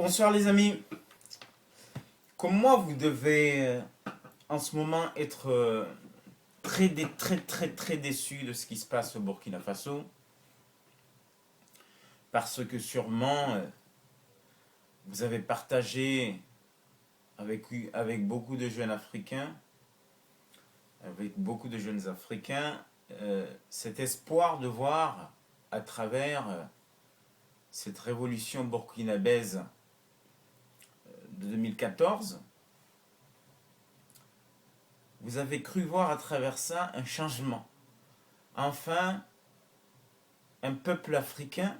Bonsoir les amis. Comme moi, vous devez en ce moment être très déçus de ce qui se passe au Burkina Faso. Parce que sûrement, vous avez partagé avec beaucoup de jeunes Africains, cet espoir de voir à travers cette révolution burkinabèse de 2014, vous avez cru voir à travers ça un changement. Enfin, un peuple africain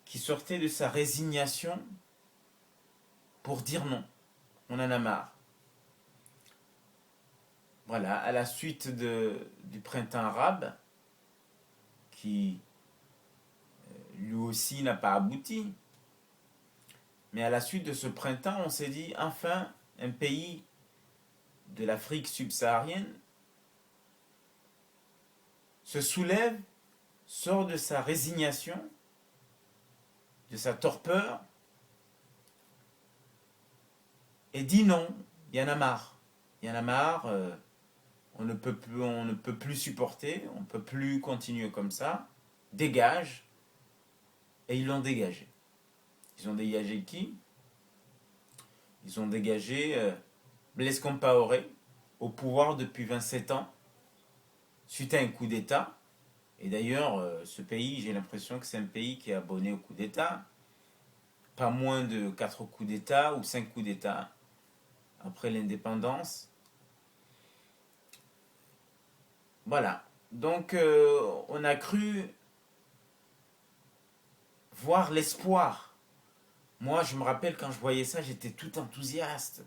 qui sortait de sa résignation pour dire non. On en a marre. Voilà, à la suite du printemps arabe, qui lui aussi n'a pas abouti, mais à la suite de ce printemps, on s'est dit, enfin, un pays de l'Afrique subsaharienne se soulève, sort de sa résignation, de sa torpeur, et dit non, il y en a marre. Il y en a marre, on ne peut plus supporter, on ne peut plus continuer comme ça, dégage, et ils l'ont dégagé. Ils ont dégagé qui? Ils ont dégagé Blaise Compaoré, au pouvoir depuis 27 ans, suite à un coup d'État. Et d'ailleurs, ce pays, j'ai l'impression que c'est un pays qui est abonné au coup d'État. Pas moins de 4 coups d'État ou 5 coups d'État après l'indépendance. Voilà. Donc, on a cru voir l'espoir. Moi, je me rappelle quand je voyais ça, j'étais tout enthousiaste.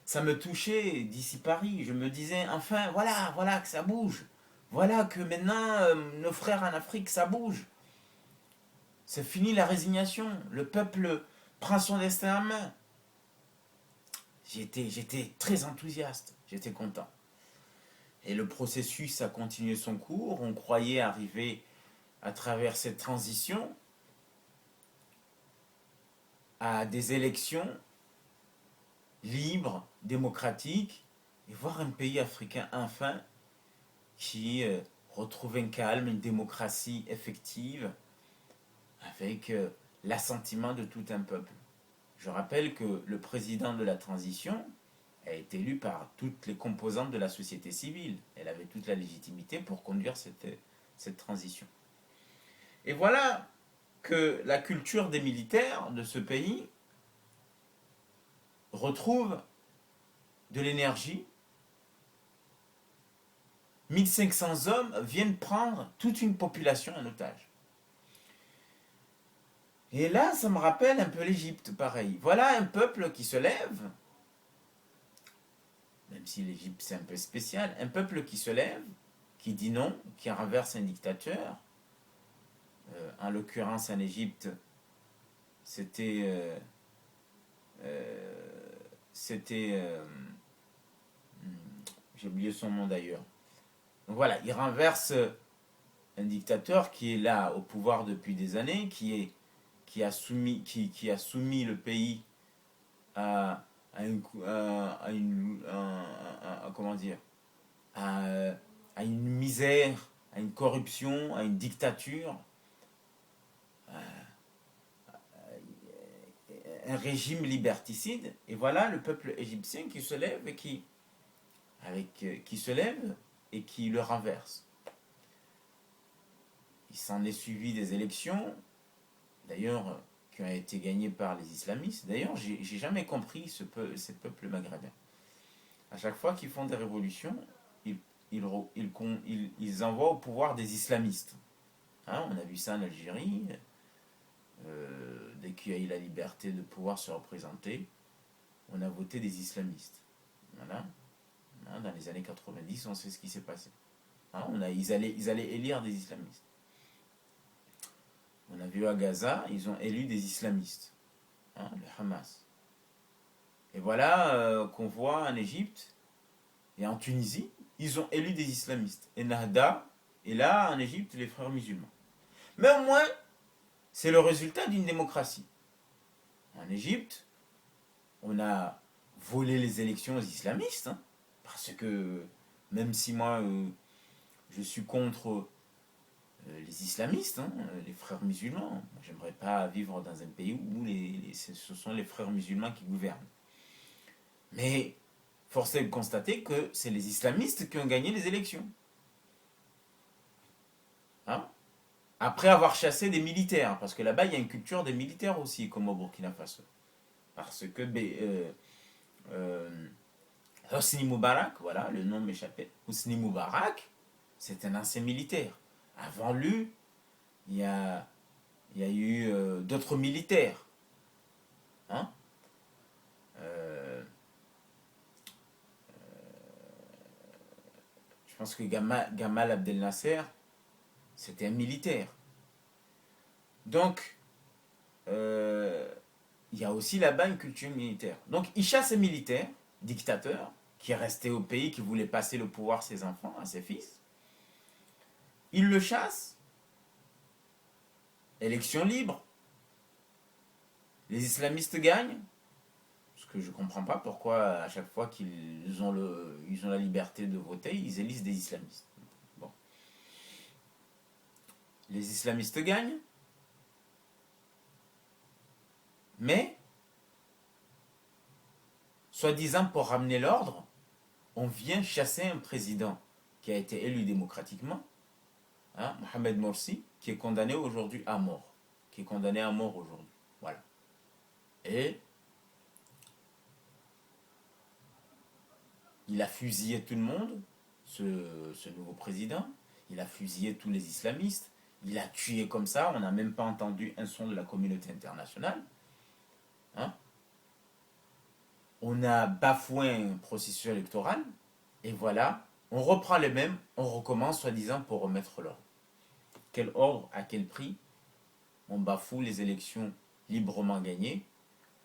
Ça me touchait d'ici Paris. Je me disais, enfin, voilà que ça bouge. Voilà que maintenant, nos frères en Afrique, ça bouge. C'est fini la résignation. Le peuple prend son destin en main. J'étais très enthousiaste. J'étais content. Et le processus a continué son cours. On croyait arriver à travers cette transition à des élections libres, démocratiques, et voir un pays africain enfin qui retrouve un calme, une démocratie effective, avec l'assentiment de tout un peuple. Je rappelle que le président de la transition a été élu par toutes les composantes de la société civile. Elle avait toute la légitimité pour conduire cette transition. Et voilà que la culture des militaires de ce pays retrouve de l'énergie. 1500 hommes viennent prendre toute une population en otage. Et là, ça me rappelle un peu l'Égypte, pareil. Voilà un peuple qui se lève, même si l'Égypte c'est un peu spécial, un peuple qui se lève, qui dit non, qui renverse un dictateur. En l'occurrence, en Égypte, c'était j'ai oublié son nom d'ailleurs. Donc voilà, il renverse un dictateur qui est là au pouvoir depuis des années, qui a soumis le pays comment dire, à une misère, à une corruption, à une dictature, un régime liberticide. Et voilà le peuple égyptien qui se lève et qui se lève et qui le renverse. Il s'en est suivi des élections, d'ailleurs, qui ont été gagnées par les islamistes. D'ailleurs, j'ai jamais compris ces peuples maghrébins. À chaque fois qu'ils font des révolutions, ils envoient au pouvoir des islamistes. Hein, on a vu ça en Algérie. Dès qu'il y a eu la liberté de pouvoir se représenter, on a voté des islamistes. Voilà. Hein, dans les années 90, on sait ce qui s'est passé. Hein, ils allaient élire des islamistes. On a vu à Gaza, ils ont élu des islamistes. Hein, le Hamas. Et voilà qu'on voit en Égypte et en Tunisie, ils ont élu des islamistes. Et Nahda, et là en Égypte, les frères musulmans. Mais au moins, c'est le résultat d'une démocratie. En Égypte, on a volé les élections aux islamistes, hein, parce que même si moi je suis contre les islamistes, hein, les frères musulmans, j'aimerais pas vivre dans un pays où ce sont les frères musulmans qui gouvernent. Mais force est de constater que c'est les islamistes qui ont gagné les élections. Hein? Après avoir chassé des militaires, parce que là-bas il y a une culture des militaires aussi, comme au Burkina Faso. Parce que Hosni Moubarak, voilà, le nom m'échappait. Hosni Moubarak, c'est un ancien militaire. Avant lui, il y a, il y a eu d'autres militaires. Hein? Euh, je pense que Gamal Abdel Nasser, c'était un militaire. Donc, il y a aussi là-bas une culture militaire. Donc, il chasse un militaire, dictateur, qui est resté au pays, qui voulait passer le pouvoir à ses enfants, à ses fils. Il le chasse. Élection libre. Les islamistes gagnent. Ce que je ne comprends pas pourquoi à chaque fois qu'ils ont, ils ont la liberté de voter, ils élisent des islamistes. Bon. Les islamistes gagnent. Mais, soi-disant pour ramener l'ordre, on vient chasser un président qui a été élu démocratiquement, hein, Mohamed Morsi, qui est condamné aujourd'hui à mort. Qui est condamné à mort aujourd'hui. Voilà. Et il a fusillé tout le monde, ce nouveau président. Il a fusillé tous les islamistes. Il a tué comme ça. On n'a même pas entendu un son de la communauté internationale. Hein? On a bafoué un processus électoral. Et voilà, on reprend les mêmes, on recommence soi-disant pour remettre l'ordre. Quel ordre, à quel prix? On bafoue les élections librement gagnées.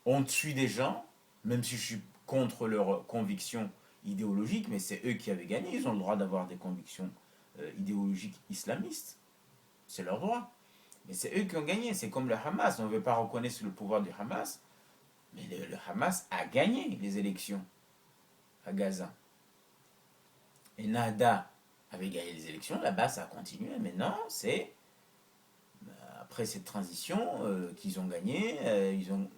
On tue des gens, même si je suis contre leurs convictions idéologiques, mais c'est eux qui avaient gagné. Ils ont le droit d'avoir des convictions idéologiques islamistes. C'est leur droit. Mais c'est eux qui ont gagné. C'est comme le Hamas. On ne veut pas reconnaître le pouvoir du Hamas. Mais le Hamas a gagné les élections à Gaza. Et Nahda avait gagné les élections. Là-bas, ça a continué. Maintenant, c'est après cette transition qu'ils ont gagné. Ils ont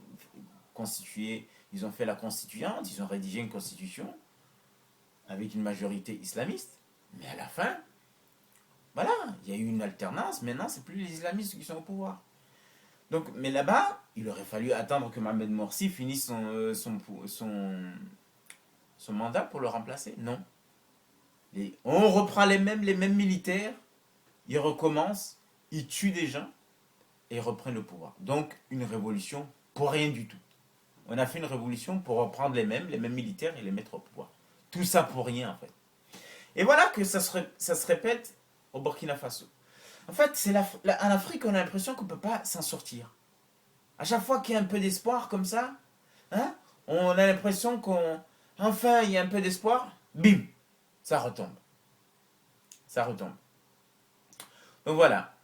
constitué, ils ont fait la constituante. Ils ont rédigé une constitution avec une majorité islamiste. Mais à la fin, voilà, il y a eu une alternance. Maintenant, c'est plus les islamistes qui sont au pouvoir. Donc, mais là-bas, il aurait fallu attendre que Mohamed Morsi finisse son mandat pour le remplacer. Non. On reprend les mêmes militaires, ils recommencent, ils tuent des gens et ils reprennent le pouvoir. Donc, une révolution pour rien du tout. On a fait une révolution pour reprendre les mêmes militaires et les mettre au pouvoir. Tout ça pour rien, en fait. Et voilà que ça se répète au Burkina Faso. En fait, en Afrique, on a l'impression qu'on ne peut pas s'en sortir. À chaque fois qu'il y a un peu d'espoir comme ça, hein, on a l'impression enfin, il y a un peu d'espoir, bim, ça retombe. Ça retombe. Donc voilà,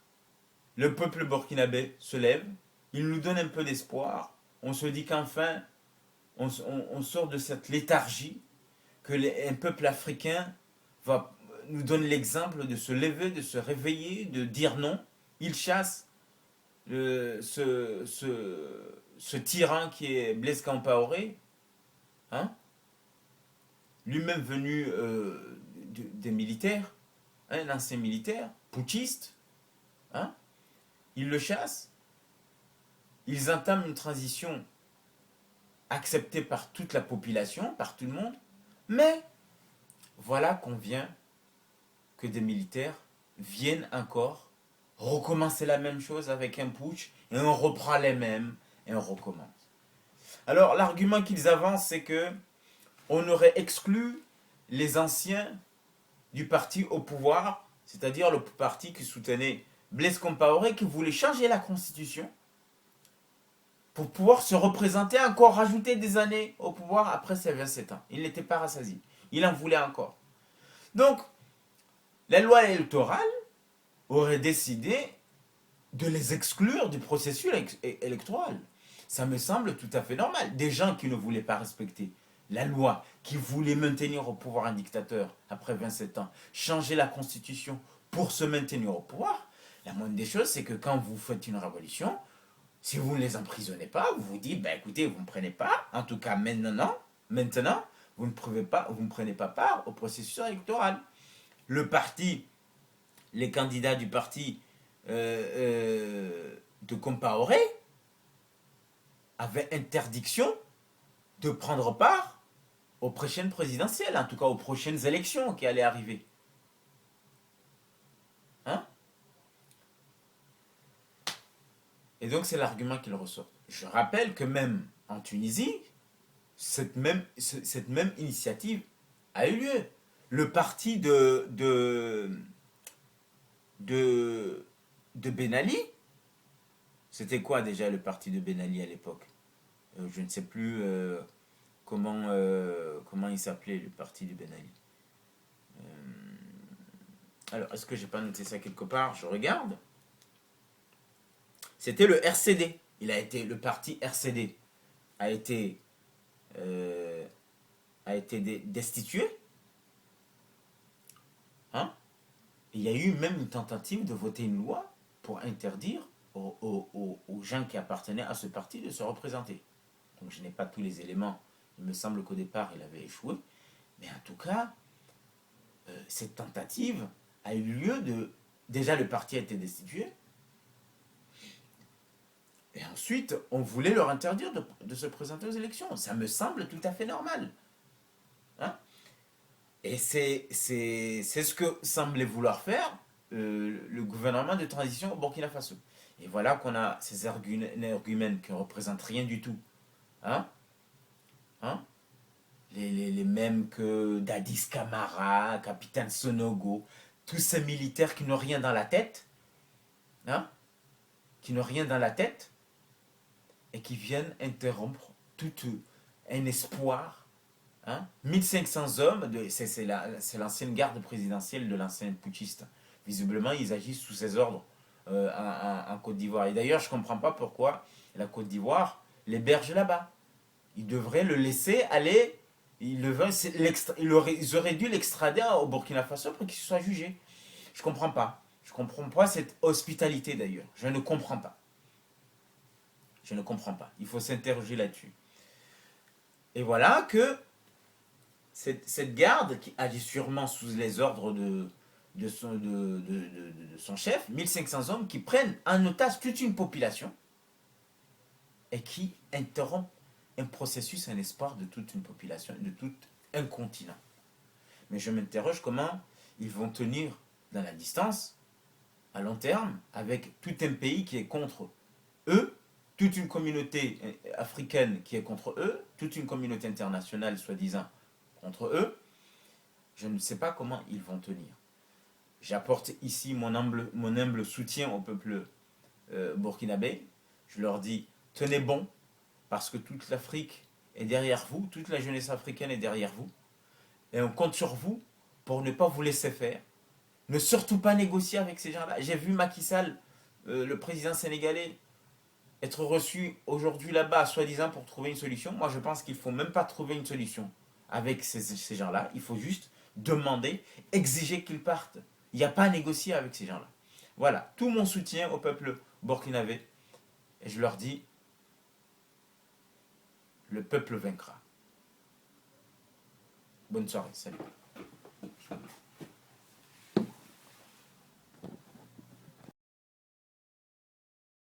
le peuple burkinabé se lève, il nous donne un peu d'espoir, on se dit qu'enfin, on sort de cette léthargie, un peuple africain nous donne l'exemple de se lever, de se réveiller, de dire non. Il chasse ce tyran qui est Blaise Compaoré, hein, lui-même venu des militaires, hein, un ancien militaire, putschiste, hein, ils le chassent, ils entament une transition acceptée par toute la population, par tout le monde, mais voilà qu'on vient que des militaires viennent encore recommencer la même chose avec un putsch et on reprend les mêmes et on recommence. Alors l'argument qu'ils avancent, c'est que on aurait exclu les anciens du parti au pouvoir, c'est-à-dire le parti qui soutenait Blaise Compaoré, qui voulait changer la constitution pour pouvoir se représenter encore, rajouter des années au pouvoir après ses 27 ans. Il n'était pas rassasié. Il en voulait encore. Donc, la loi électorale aurait décidé de les exclure du processus électoral. Ça me semble tout à fait normal. Des gens qui ne voulaient pas respecter la loi, qui voulaient maintenir au pouvoir un dictateur après 27 ans, changer la constitution pour se maintenir au pouvoir, la moindre des choses, c'est que quand vous faites une révolution, si vous ne les emprisonnez pas, vous vous dites, bah écoutez, vous ne prenez pas, en tout cas maintenant, vous ne prenez pas part au processus électoral. Le parti, les candidats du parti de Compaoré avaient interdiction de prendre part aux prochaines présidentielles, en tout cas aux prochaines élections qui allaient arriver. Hein? Et donc c'est l'argument qu'il ressort. Je rappelle que même en Tunisie, cette même initiative a eu lieu. Le parti de Ben Ali, c'était quoi déjà le parti de Ben Ali à l'époque? Je ne sais plus comment il s'appelait le parti de Ben Ali. Alors, est-ce que j'ai pas noté ça quelque part? Je regarde. C'était le RCD. Le parti RCD a été, euh, destitué. Hein? Il y a eu même une tentative de voter une loi pour interdire aux gens qui appartenaient à ce parti de se représenter. Donc je n'ai pas tous les éléments. Il me semble qu'au départ, il avait échoué. Mais en tout cas, cette tentative a eu lieu de... Déjà, le parti a été destitué. Et ensuite, on voulait leur interdire de se présenter aux élections. Ça me semble tout à fait normal. Hein? Et c'est ce que semblait vouloir faire le gouvernement de transition au Burkina Faso. Et voilà qu'on a ces arguments qui ne représentent rien du tout. Hein? Hein? Les mêmes que Dadis Camara, Capitaine Sonogo, tous ces militaires qui n'ont rien dans la tête, hein? Qui n'ont rien dans la tête, et qui viennent interrompre tout un espoir. Hein? 1500 hommes, c'est l'ancienne garde présidentielle de l'ancien putschiste. Visiblement, ils agissent sous ses ordres en Côte d'Ivoire. Et d'ailleurs, je ne comprends pas pourquoi la Côte d'Ivoire l'héberge là-bas. Ils devraient le laisser aller. Ils auraient dû l'extrader au Burkina Faso pour qu'il soit jugé. Je ne comprends pas. Je ne comprends pas cette hospitalité d'ailleurs. Je ne comprends pas. Je ne comprends pas. Il faut s'interroger là-dessus. Et voilà que cette garde, qui agit sûrement sous les ordres de son chef, 1500 hommes qui prennent en otage toute une population et qui interrompent un processus, un espoir de toute une population, de tout un continent. Mais je m'interroge comment ils vont tenir dans la distance, à long terme, avec tout un pays qui est contre eux, toute une communauté africaine qui est contre eux, toute une communauté internationale, soi-disant, contre eux. Je ne sais pas comment ils vont tenir. J'apporte ici mon humble soutien au peuple burkinabé. Je leur dis, tenez bon, parce que toute l'Afrique est derrière vous, toute la jeunesse africaine est derrière vous. Et on compte sur vous pour ne pas vous laisser faire. Ne surtout pas négocier avec ces gens-là. J'ai vu Macky Sall, le président sénégalais, être reçu aujourd'hui là-bas, soi-disant pour trouver une solution. Moi, je pense qu'il ne faut même pas trouver une solution avec ces gens-là. Il faut juste demander, exiger qu'ils partent. Il n'y a pas à négocier avec ces gens-là. Voilà, tout mon soutien au peuple burkinabé. Et je leur dis, le peuple vaincra. Bonne soirée, salut.